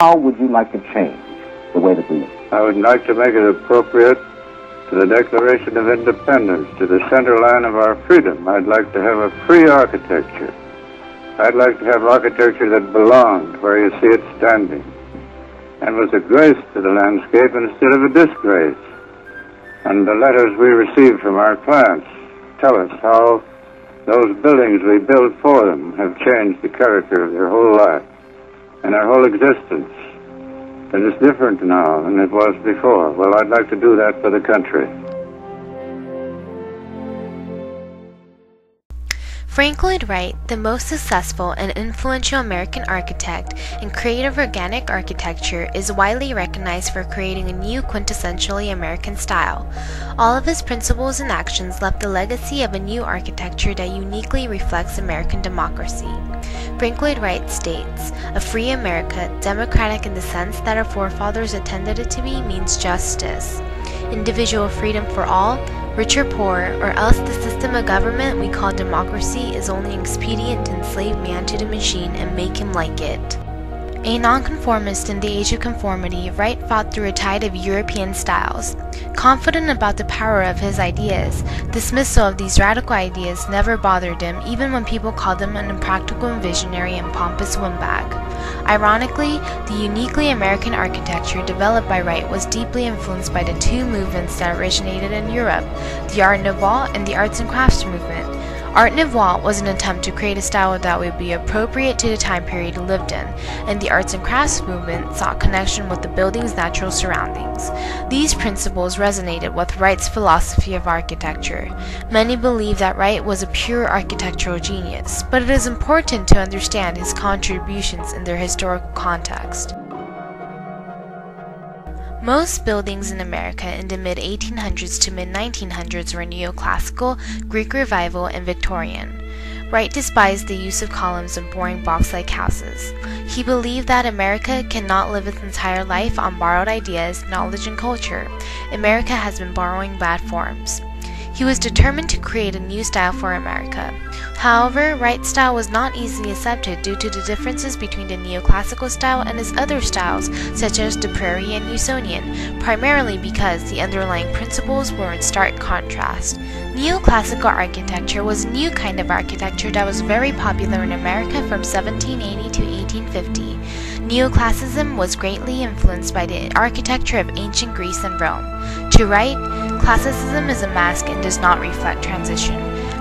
How would you like to change the way that we live? I would like to make it appropriate to the Declaration of Independence, to the center line of our freedom. I'd like to have a free architecture. I'd like to have architecture that belonged where you see it standing and was a grace to the landscape instead of a disgrace. And the letters we receive from our clients tell us how those buildings we built for them have changed the character of their whole life and our whole existence. It is different now than it was before. Well, I'd like to do that for the country. Frank Lloyd Wright, the most successful and influential American architect and creator of organic architecture, is widely recognized for creating a new quintessentially American style. All of his principles and actions left the legacy of a new architecture that uniquely reflects American democracy. Frank Lloyd Wright states, "A free America, democratic in the sense that our forefathers intended it to be, means justice, individual freedom for all, rich or poor, or else the system of government we call democracy is only expedient to enslave man to the machine and make him like it." A nonconformist in the age of conformity, Wright fought through a tide of European styles. Confident about the power of his ideas, dismissal of these radical ideas never bothered him, even when people called him an impractical and visionary and pompous windbag. Ironically, the uniquely American architecture developed by Wright was deeply influenced by the two movements that originated in Europe, the Art Nouveau and the Arts and Crafts movement. Art Nouveau was an attempt to create a style that would be appropriate to the time period he lived in, and the Arts and Crafts movement sought connection with the building's natural surroundings. These principles resonated with Wright's philosophy of architecture. Many believe that Wright was a pure architectural genius, but it is important to understand his contributions in their historical context. Most buildings in America in the mid-1800s to mid-1900s were neoclassical, Greek Revival, and Victorian. Wright despised the use of columns and boring box-like houses. He believed that America cannot live its entire life on borrowed ideas, knowledge, and culture. America has been borrowing bad forms. He was determined to create a new style for America. However, Wright's style was not easily accepted due to the differences between the neoclassical style and his other styles, such as the Prairie and Usonian, primarily because the underlying principles were in stark contrast. Neoclassical architecture was a new kind of architecture that was very popular in America from 1780 to 1850. Neoclassicism was greatly influenced by the architecture of ancient Greece and Rome. To Wright, classicism is a mask and does not reflect transition.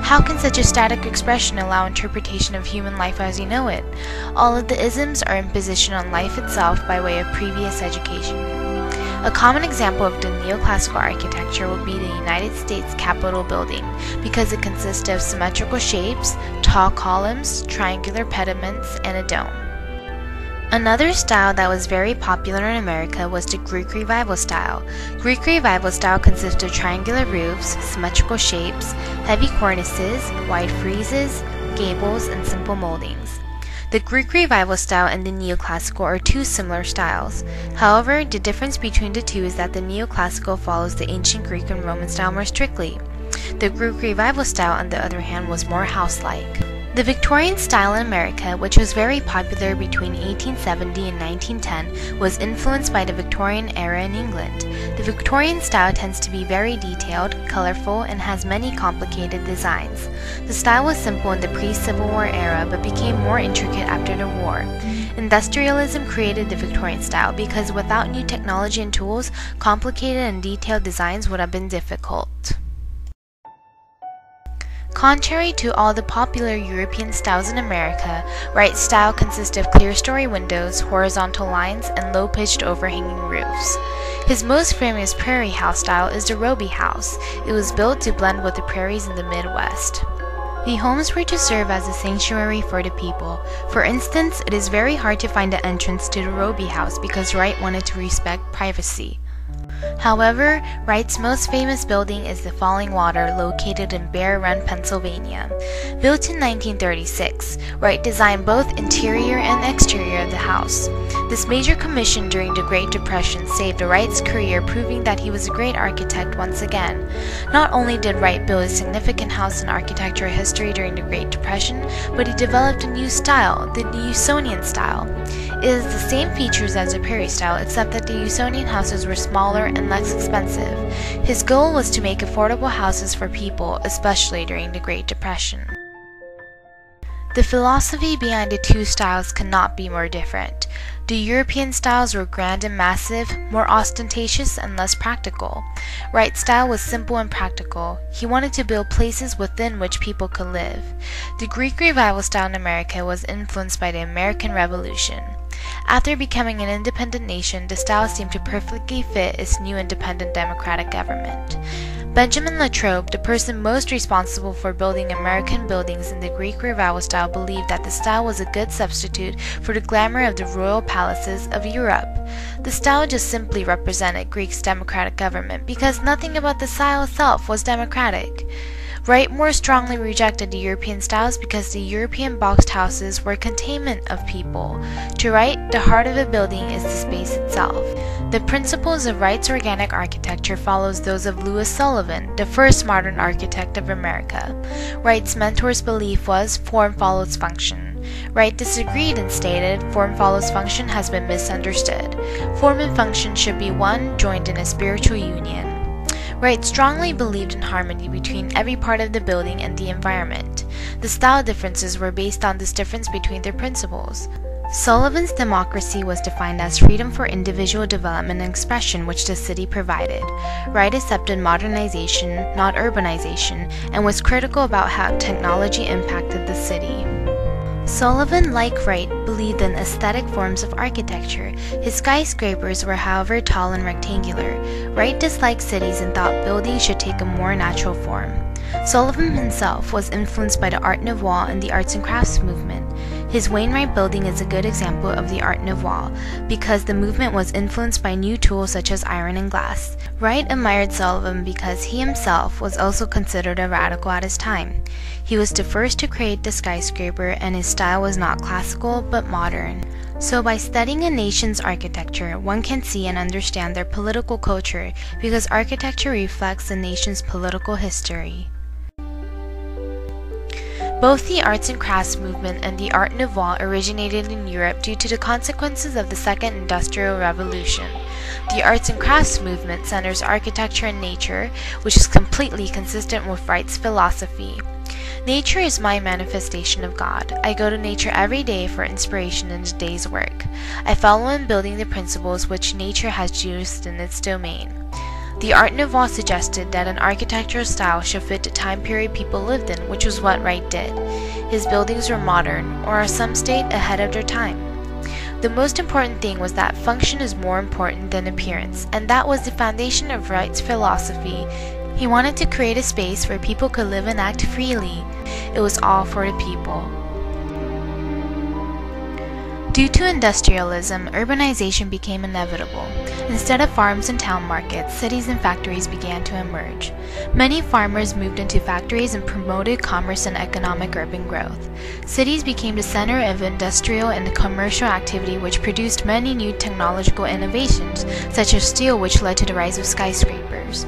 How can such a static expression allow interpretation of human life as we know it? All of the isms are imposition on life itself by way of previous education. A common example of the neoclassical architecture would be the United States Capitol building, because it consists of symmetrical shapes, tall columns, triangular pediments, and a dome. Another style that was very popular in America was the Greek Revival style. Greek Revival style consists of triangular roofs, symmetrical shapes, heavy cornices, wide friezes, gables, and simple moldings. The Greek Revival style and the Neoclassical are two similar styles. However, the difference between the two is that the Neoclassical follows the ancient Greek and Roman style more strictly. The Greek Revival style, on the other hand, was more house-like. The Victorian style in America, which was very popular between 1870 and 1910, was influenced by the Victorian era in England. The Victorian style tends to be very detailed, colorful, and has many complicated designs. The style was simple in the pre-Civil War era but became more intricate after the war. Industrialism created the Victorian style because without new technology and tools, complicated and detailed designs would have been difficult. Contrary to all the popular European styles in America, Wright's style consists of clerestory windows, horizontal lines, and low-pitched overhanging roofs. His most famous prairie house style is the Roby House. It was built to blend with the prairies in the Midwest. The homes were to serve as a sanctuary for the people. For instance, it is very hard to find the entrance to the Roby House because Wright wanted to respect privacy. However, Wright's most famous building is the Falling Water, located in Bear Run, Pennsylvania. Built in 1936, Wright designed both interior and exterior of the house. This major commission during the Great Depression saved Wright's career, proving that he was a great architect once again. Not only did Wright build a significant house in architectural history during the Great Depression, but he developed a new style, the Usonian style. It is the same features as the Prairie style, except that the Usonian houses were smaller and less expensive. His goal was to make affordable houses for people, especially during the Great Depression. The philosophy behind the two styles cannot be more different. The European styles were grand and massive, more ostentatious and less practical. Wright's style was simple and practical. He wanted to build places within which people could live. The Greek Revival style in America was influenced by the American Revolution. After becoming an independent nation, the style seemed to perfectly fit its new independent democratic government. Benjamin Latrobe, the person most responsible for building American buildings in the Greek Revival style, believed that the style was a good substitute for the glamour of the royal palaces of Europe. The style just simply represented Greece's democratic government because nothing about the style itself was democratic. Wright more strongly rejected the European styles because the European boxed houses were containment of people. To Wright, the heart of a building is the space itself. The principles of Wright's organic architecture follows those of Louis Sullivan, the first modern architect of America. Wright's mentor's belief was form follows function. Wright disagreed and stated form follows function has been misunderstood. Form and function should be one, joined in a spiritual union. Wright strongly believed in harmony between every part of the building and the environment. The style differences were based on this difference between their principles. Sullivan's democracy was defined as freedom for individual development and expression, which the city provided. Wright accepted modernization, not urbanization, and was critical about how technology impacted the city. Sullivan, like Wright, believed in aesthetic forms of architecture. His skyscrapers were, however, tall and rectangular. Wright disliked cities and thought buildings should take a more natural form. Sullivan himself was influenced by the Art Nouveau and the arts and crafts movement. His Wainwright building is a good example of the Art Nouveau because the movement was influenced by new tools such as iron and glass. Wright admired Sullivan because he himself was also considered a radical at his time. He was the first to create the skyscraper, and his style was not classical but modern. So by studying a nation's architecture, one can see and understand their political culture because architecture reflects the nation's political history. Both the arts and crafts movement and the Art Nouveau originated in Europe due to the consequences of the Second Industrial Revolution. The arts and crafts movement centers architecture and nature, which is completely consistent with Wright's philosophy. Nature is my manifestation of God. I go to nature every day for inspiration in the day's work. I follow in building the principles which nature has used in its domain. The Art Nouveau suggested that an architectural style should fit the time period people lived in, which was what Wright did. His buildings were modern, or as some state, ahead of their time. The most important thing was that function is more important than appearance, and that was the foundation of Wright's philosophy. He wanted to create a space where people could live and act freely. It was all for the people. Due to industrialism, urbanization became inevitable. Instead of farms and town markets, cities and factories began to emerge. Many farmers moved into factories and promoted commerce and economic urban growth. Cities became the center of industrial and commercial activity, which produced many new technological innovations, such as steel, which led to the rise of skyscrapers.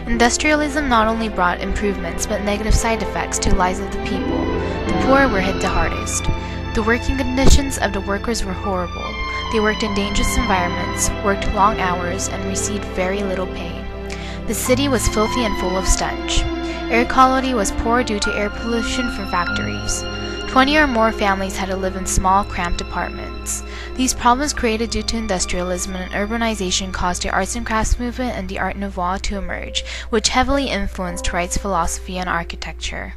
Industrialism not only brought improvements, but negative side effects to the lives of the people. The poor were hit the hardest. The working conditions of the workers were horrible. They worked in dangerous environments, worked long hours, and received very little pay. The city was filthy and full of stench. Air quality was poor due to air pollution from factories. 20 or more families had to live in small, cramped apartments. These problems created due to industrialism and urbanization caused the arts and crafts movement and the Art Nouveau to emerge, which heavily influenced Wright's philosophy and architecture.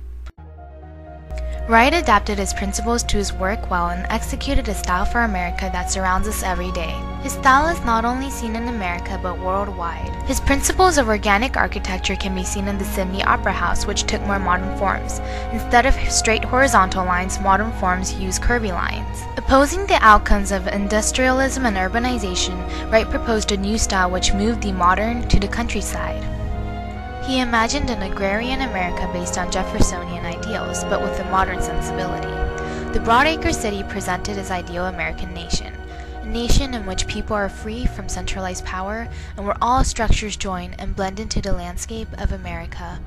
Wright adapted his principles to his work well and executed a style for America that surrounds us every day. His style is not only seen in America but worldwide. His principles of organic architecture can be seen in the Sydney Opera House, which took more modern forms. Instead of straight horizontal lines, modern forms use curvy lines. Opposing the outcomes of industrialism and urbanization, Wright proposed a new style which moved the modern to the countryside. He imagined an agrarian America based on Jeffersonian ideals, but with a modern sensibility. The Broadacre City presented his ideal American nation. A nation in which people are free from centralized power and where all structures join and blend into the landscape of America.